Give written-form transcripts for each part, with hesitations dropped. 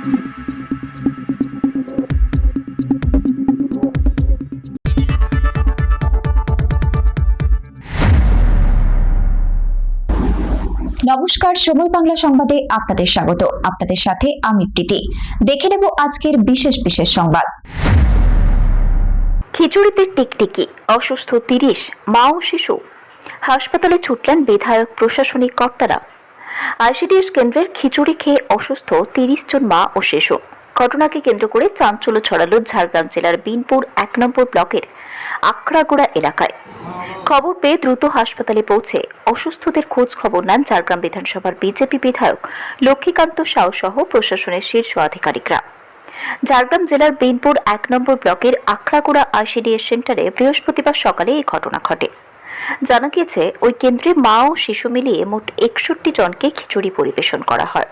নমস্কার, সময় বাংলা সংবাদে আপনাদের স্বাগত। আপনাদের সাথে আমি প্রীতি। দেখে নেব আজকের বিশেষ বিশেষ সংবাদ। খিচুড়িতে টিকটিকি, অসুস্থ 30, মা ও শিশু। হাসপাতালে ছুটলেন বিধায়ক, প্রশাসনিক কর্তারা। আইসিডিএস কেন্দ্রের খিচুড়ি খেয়ে অসুস্থ 30 জন মা ও শিশু। ঘটনাকে কেন্দ্র করে চাঞ্চল্য ছড়ালো ঝাড়গ্রাম জেলার বিনপুর 1 নম্বর ব্লকের আখড়াগোড়া এলাকায়। খবর পেয়ে দ্রুত হাসপাতালে পৌঁছে অসুস্থদের খোঁজ খবর নেন ঝাড়গ্রাম বিধানসভার বিজেপি বিধায়ক লক্ষ্মীকান্ত সাউ সহ প্রশাসনের শীর্ষ আধিকারিকরা। ঝাড়গ্রাম জেলার বিনপুর 1 নম্বর ব্লকের আখড়াগোড়া আইসিডিএস সেন্টারে বৃহস্পতিবার সকালে এই ঘটনা ঘটে। জানা গিয়েছে, ওই কেন্দ্রে মা ও শিশু মিলিয়ে মোট 61 জনকে খিচুড়ি পরিবেশন করা হয়।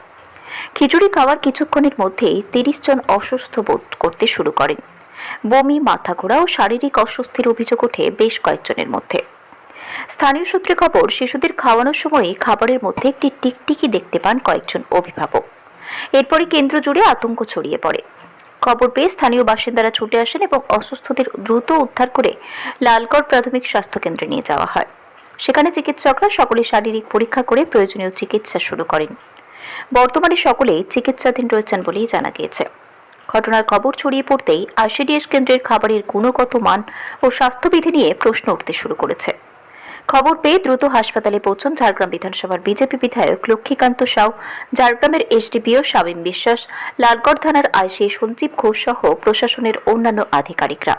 খিচুড়ি খাওয়ার কিছুক্ষণের মধ্যেই 30 জন অসুস্থ বোধ করতে শুরু করেন। বমি, মাথা ঘোরা ও শারীরিক অস্বস্তির অভিযোগ ওঠে বেশ কয়েকজনের মধ্যে। স্থানীয় সূত্রে খবর, শিশুদের খাওয়ানোর সময় খাবারের মধ্যে একটি টিকটিকি দেখতে পান কয়েকজন অভিভাবক। এরপরই কেন্দ্র জুড়ে আতঙ্ক ছড়িয়ে পড়ে। খবর পেয়ে স্থানীয় বাসিন্দারা ছুটে আসেন এবং অসুস্থদের দ্রুত উদ্ধার করে লালগড় প্রাথমিক স্বাস্থ্য কেন্দ্রে নিয়ে যাওয়া হয়। সেখানে চিকিৎসকরা সকলে শারীরিক পরীক্ষা করে প্রয়োজনীয় চিকিৎসা শুরু করেন। বর্তমানে সকলেই চিকিৎসাধীন রয়েছেন বলেই জানা গিয়েছে। ঘটনার খবর ছড়িয়ে পড়তেই আইসিডিএস কেন্দ্রের খাবারের গুণগত মান ও স্বাস্থ্যবিধি নিয়ে প্রশ্ন উঠতে শুরু করেছে। খবর পেয়ে দ্রুত হাসপাতালে পৌঁছন ঝাড়গ্রাম বিধানসভার বিজেপি বিধায়ক লক্ষ্মীকান্ত সাউ, ঝাড়গ্রামের এসডিপিও শামীম বিশ্বাস, লালগড় থানার আইসি সঞ্জীব ঘোষ সহ প্রশাসনের অন্যান্য আধিকারিকরা।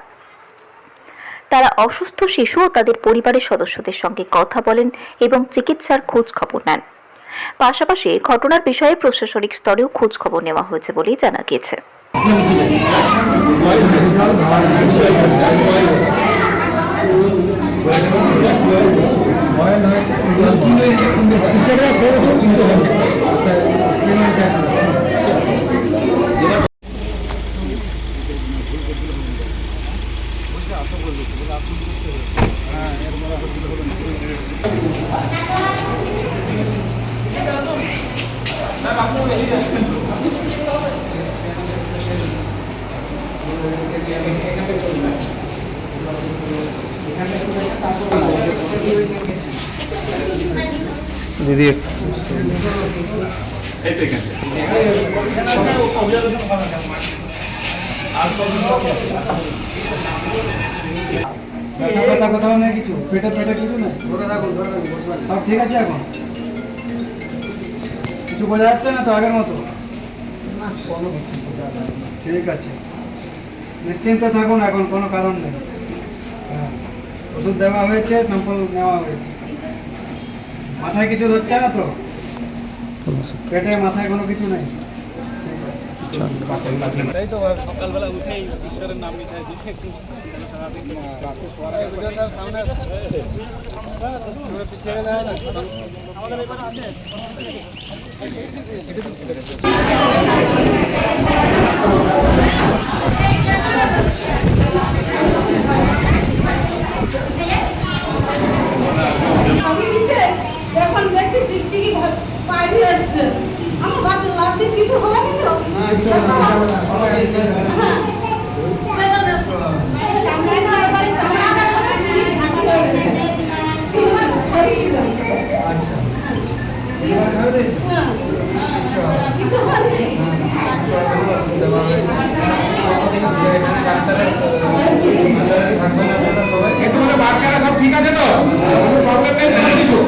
তারা অসুস্থ শিশু ও তাদের পরিবারের সদস্যদের সঙ্গে কথা বলেন এবং চিকিৎসার খোঁজ খবর নেন। পাশাপাশি ঘটনার বিষয়ে প্রশাসনিক স্তরেও খোঁজ খবর নেওয়া হয়েছে বলেই জানা গিয়েছে। দিদি কোথাও নেই, কিছু পেটে কিছু না, সব ঠিক আছে। এখন কিছু বোঝা যাচ্ছে না তো আগের মতো? ঠিক আছে, নিশ্চিন্তে থাকুন, এখন কোনো কারণ নেই। হ্যাঁ, ওষুধ দেওয়া হয়েছে, স্যাম্পল নেওয়া হয়েছে। মাথায় কিছু ধরছে না তো? পেটে মাথায় কোনো কিছু নেই? তাই তো সকালবেলা উঠেই ঈশ্বরের নাম মিঠাই দিচ্ছে। পিছিয়ে গেলে আমাদের এখানে আছে। এখন দেখছি টিকটিকি বাইরে আসছে। আমার বাচ্চাদের কিছু হবে না তো? বাচ্চারা সব ঠিক আছে তো? প্রবলেম নেই কিছু?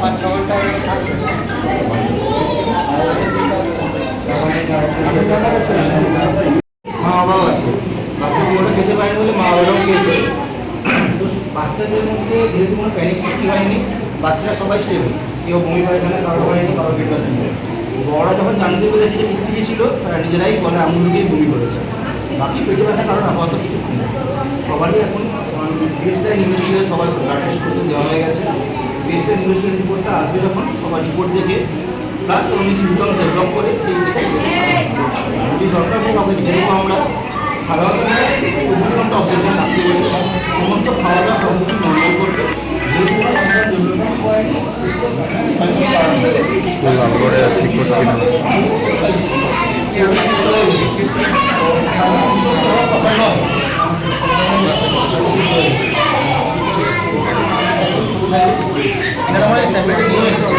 5-6 ঘন্টা এখানে থাকবে। মা বাবাও আছে, বাচ্চাগুলো খেতে পারে বলে মা বাবাও খেয়েছে। তো বাচ্চাদের মধ্যে যেহেতু কোনো প্যানিক সৃষ্টি হয়নি, বাচ্চারা সবাই স্টেবল, কেউ বমি পায়খানা কারো হয়নি, কারো পেট ব্যথা নেই। বড়রা যখন জানতে পেরেছে যে টিকটিকি ছিল, তারা নিজেরাই বলে আঙুল দিয়েই বমি করেছে। বাকি পেটে ব্যথা কারণ আপাতত কিছু নেই। সবারই এখন বেসলাইন ইনভেস্টিগেশন সবার ব্লাড টেস্ট করতে দেওয়া হয়ে গেছে। বেসলাইন ইনভেস্টিগেশন রিপোর্টটা আসবে যখন, সবার রিপোর্ট দেখে প্লাস কোনো সিমটম ডেভেলপ করে সেই যদি দরকার হয় আমাদের যেরকম আমরা সাধারণত 24 ঘন্টা অবজারভেশন রাখতে পারি, সমস্ত খাওয়া দাওয়া সব কিছু নর্মাল করবে। যেহেতু ডেভেলপমেন্ট হয়নি করে ঠিক করছি না। এনারা আমাদের সেপারেট নিয়ে এসেছে।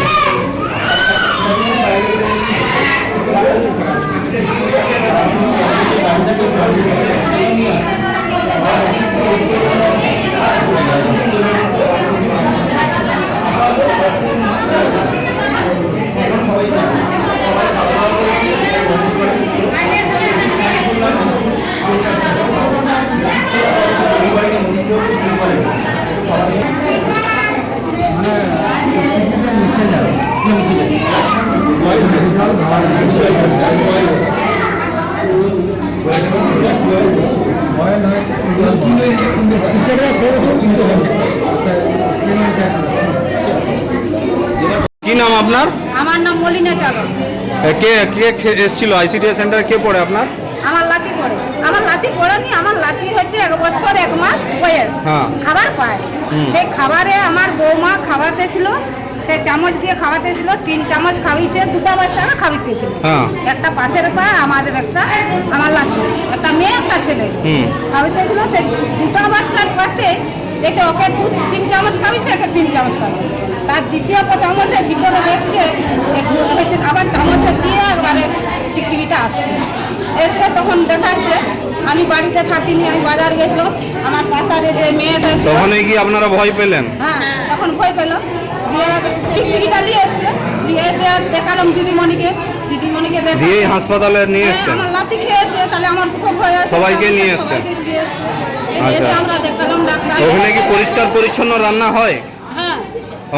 কি নাম আপনার? আমার নাম মলিনা চালক। কে কে এসেছিল আইসিডিএস সেন্টার? কে পড়ে আপনার? আমার লাঠি পড়ে, আমার লাঠি পড়েনি, আমার লাঠি হচ্ছে 1 বছর 1 মাস বয়স। হ্যাঁ। খাবার পায়, সেই খাবারে আমার বৌমা খাওয়াতে ছিল, সেই চামচ দিয়ে খাওয়াতে ছিল, 3 চামচ খাওয়িয়েছে, 2টা বাচ্চাকে খাওয়াইতেছিল। হ্যাঁ। একটা পাশের পায় আমাদের একটা, আমার লাঠি একটা মেয়ে একটা ছেলে খাওয়াইতেছিল। সেই 2টা বাচ্চার পাশে দেখে ওকে 3 চামচ খাওয়াইছে, একে 3 চামচ খাওয়াইছে। তার দ্বিতীয় চামচের ভিতরে দেখছে আবার চামচে দিয়ে একবারে টিকটিকিটা আসছে। এসে তখন দেখাচ্ছে, আমি বাড়িতে থাকিনি, আমি বাজার গেছিলাম, আমার পাশারে যে মেয়েটা ছিল, তখনই কি আপনারা ভয় পেলেন? হ্যাঁ তখন ভয় পেল, দিয়ে টিকটিকিটা নিয়ে এসছে, নিয়ে এসে আর দেখালাম দিদিমণিকে, দিদিমণিকে দেখা দিয়ে হাসপাতালে নিয়ে এসছেন? আমার লাঠি খেয়েছে, তাহলে আমার খুব ভয় আছে। সবাইকে নিয়ে এসছেন? সবাইকে নিয়ে এসছে। এই আচ্ছা। এসে আমরা দেখালাম ডাক্তার। ওখানে কি পরিষ্কার পরিচ্ছন্ন রান্না হয়? হ্যাঁ।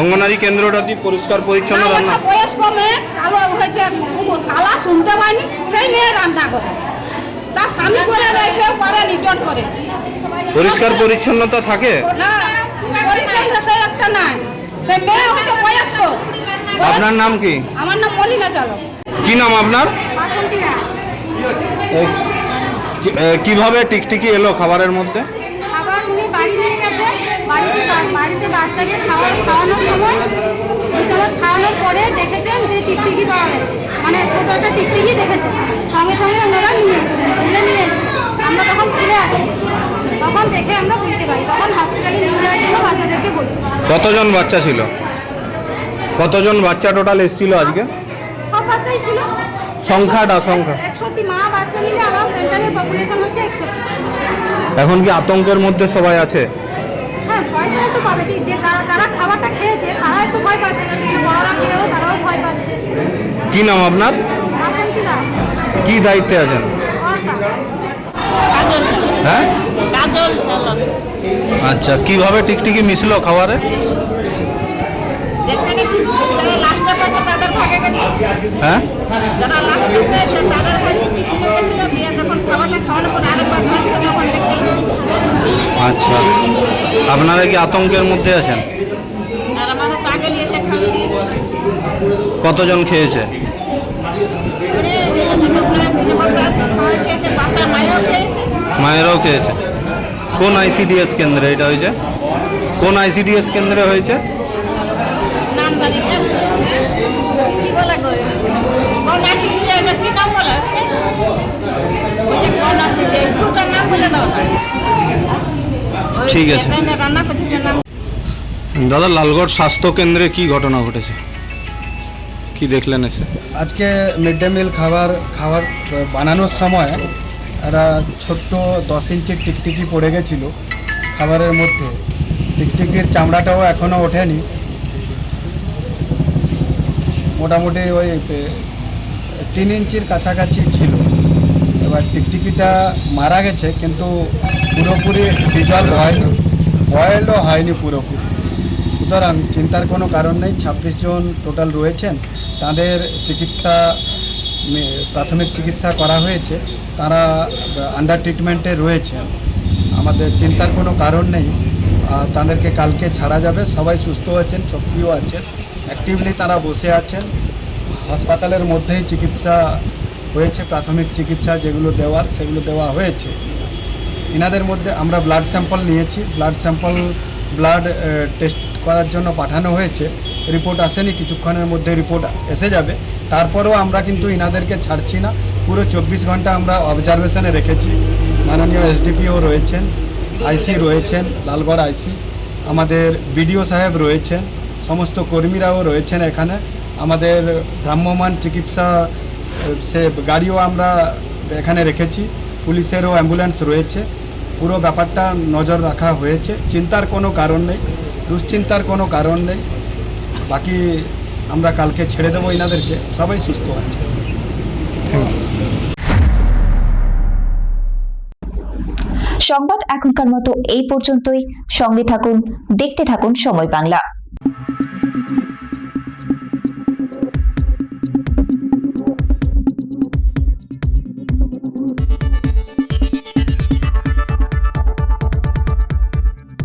অঙ্গনারী কেন্দ্রটা কি পরিষ্কার পরিচ্ছন্ন না, রান্না? একটা বয়স্ক মেয়ে কালো হয়েছে, কালা শুনতে পায়নি, সেই মেয়ে রান্না করে, তার স্বামী করে দেয়, সেও করে নিটন করে। পরিষ্কার পরিচ্ছন্নতা থাকে? না, পরিচ্ছন্ন সেই একটা নাই, সেই মেয়ে হচ্ছে বয়স্ক। আপনার নাম কি? আমার নাম মলিনা চালক। কি নাম আপনার? বাসন্তী রায়। কিভাবে টিকটিকি এলো খাবারের মধ্যে? খাবার উনি বাড়ি নিয়ে গেছে, বাড়িতে বাচ্চাকে খাওয়ানোর সময় 2 চামচ খাওয়ানোর পরে দেখেছেন যে টিকটিকি পাওয়া গেছে, মানে ছোট একটা টিকটিকি দেখেছেন। সঙ্গে সঙ্গে ওনারা নিয়ে এসছেন, স্কুলে নিয়ে এসছেন। আমরা তখন স্কুলে আছি, তখন দেখে আমরা বুঝতে পারি, তখন হসপিটালে নিয়ে যাওয়ার জন্য বাচ্চাদেরকে বলি। কতজন বাচ্চা ছিল? কতজন বাচ্চা টোটাল এসেছিল আজকে? সব বাচ্চাই ছিল। সংখ্যাটা? 61 মা বাচ্চা মিলে আমার সেন্টারের পপুলেশন হচ্ছে 61। এখন কি আতঙ্কের মধ্যে সবাই আছে? হ্যাঁ, ভয়টা একটু পাবে, ঠিক যে যারা খাবারটা খেয়েছে তারা একটু ভয় পাচ্ছে না, কিন্তু বড়রা খেয়েও তারাও ভয় পাচ্ছে। কি নাম আপনার? বাসন্তী রায়। কি দায়িত্বে আছেন? কাজল হ্যাঁ, কাজল চালক। আচ্ছা, কিভাবে টিকটিকি মিশলো খাবারে? যেখানে কিছু যারা লাস্টে পাচ্ছে তাদের ভাগে গেছে, হ্যাঁ, যারা লাস্টে পেয়েছে তাদের ভাগে টিকিট গেছিল, দিয়ে যখন খাবারটা খাওয়ানোর পর আরেকবার খাচ্ছে তখন দেখতে পেয়েছে। আচ্ছা, আপনারা কি আতঙ্কের মধ্যে আছেন? আর আমাদের তো আগে নিয়ে এসে খাওয়া দিয়েছে। কতজন খেয়েছে? বাচ্চা আছে, সবাই খেয়েছে, বাচ্চার মায়েও খেয়েছে। মায়েরাও খেয়েছে? কোন আইসিডিএস কেন্দ্রে এটা হয়েছে? কোন আইসিডিএস কেন্দ্রে হয়েছে? নাম জানি না, কি বলা করে কোন আছে, কি জায়গা, কি নাম বলা ওই যে কোন আছে, যে স্কুলটার নাম বলে দাও। ঠিক আছে। এখানে রান্না করছে ওটার নাম। দাদা, লালগড় স্বাস্থ্য কেন্দ্রে কি ঘটনা ঘটেছে, কি দেখলেন এসে? আজকে মিড ডে মিল খাবার বানানোর সময় একটা ছোট্ট 10 ইঞ্চির টিকটিকি পড়ে গেছিলো খাবারের মধ্যে। টিকটিকির চামড়াটাও এখনও ওঠেনি। মোটামুটি ওই 3 ইঞ্চির কাছাকাছি ছিল। এবার টিকটিকিটা মারা গেছে, কিন্তু পুরোপুরি ডিজলভ হয়নি, বয়েলও হয়নি পুরোপুরি। সুতরাং চিন্তার কোনো কারণ নেই। 26 জন টোটাল রয়েছেন, তাদের চিকিৎসা প্রাথমিক চিকিৎসা করা হয়েছে, তারা আন্ডার ট্রিটমেন্টে রয়েছেন। আমাদের চিন্তার কোনো কারণ নেই, তাদেরকে কালকে ছাড়া যাবে। সবাই সুস্থ আছেন, সক্রিয় আছেন, অ্যাক্টিভলি তারা বসে আছেন। হাসপাতালের মধ্যেই চিকিৎসা হয়েছে, প্রাথমিক চিকিৎসা যেগুলো দেওয়ার সেগুলো দেওয়া হয়েছে। এনাদের মধ্যে আমরা ব্লাড স্যাম্পল নিয়েছি, ব্লাড টেস্ট করার জন্য পাঠানো হয়েছে। রিপোর্ট আসেনি, কিছুক্ষণের মধ্যে রিপোর্ট এসে যাবে। তারপরেও আমরা কিন্তু এনাদেরকে ছাড়ছি না, পুরো 24 ঘন্টা আমরা অবজারভেশনে রেখেছি। মাননীয় এসডিপিও রয়েছেন, আইসি রয়েছেন, লালগড় আইসি, আমাদের বিডিও সাহেব রয়েছেন, সমস্ত কর্মীরাও রয়েছেন এখানে। আমাদের ভ্রাম্যমাণ চিকিৎসা সে গাড়িও আমরা এখানে রেখেছি, পুলিশেরও অ্যাম্বুলেন্স রয়েছে। পুরো ব্যাপারটা নজর রাখা হয়েছে, চিন্তার কোনো কারণ নেই, দুশ্চিন্তার কোনো কারণ নেই। বাকি আমরা কালকে ছেড়ে দেবো এনাদেরকে, সবাই সুস্থ আছে। সংবাদ এখনকার মতো এই পর্যন্তই। সঙ্গে থাকুন, দেখতে থাকুন সময় বাংলা।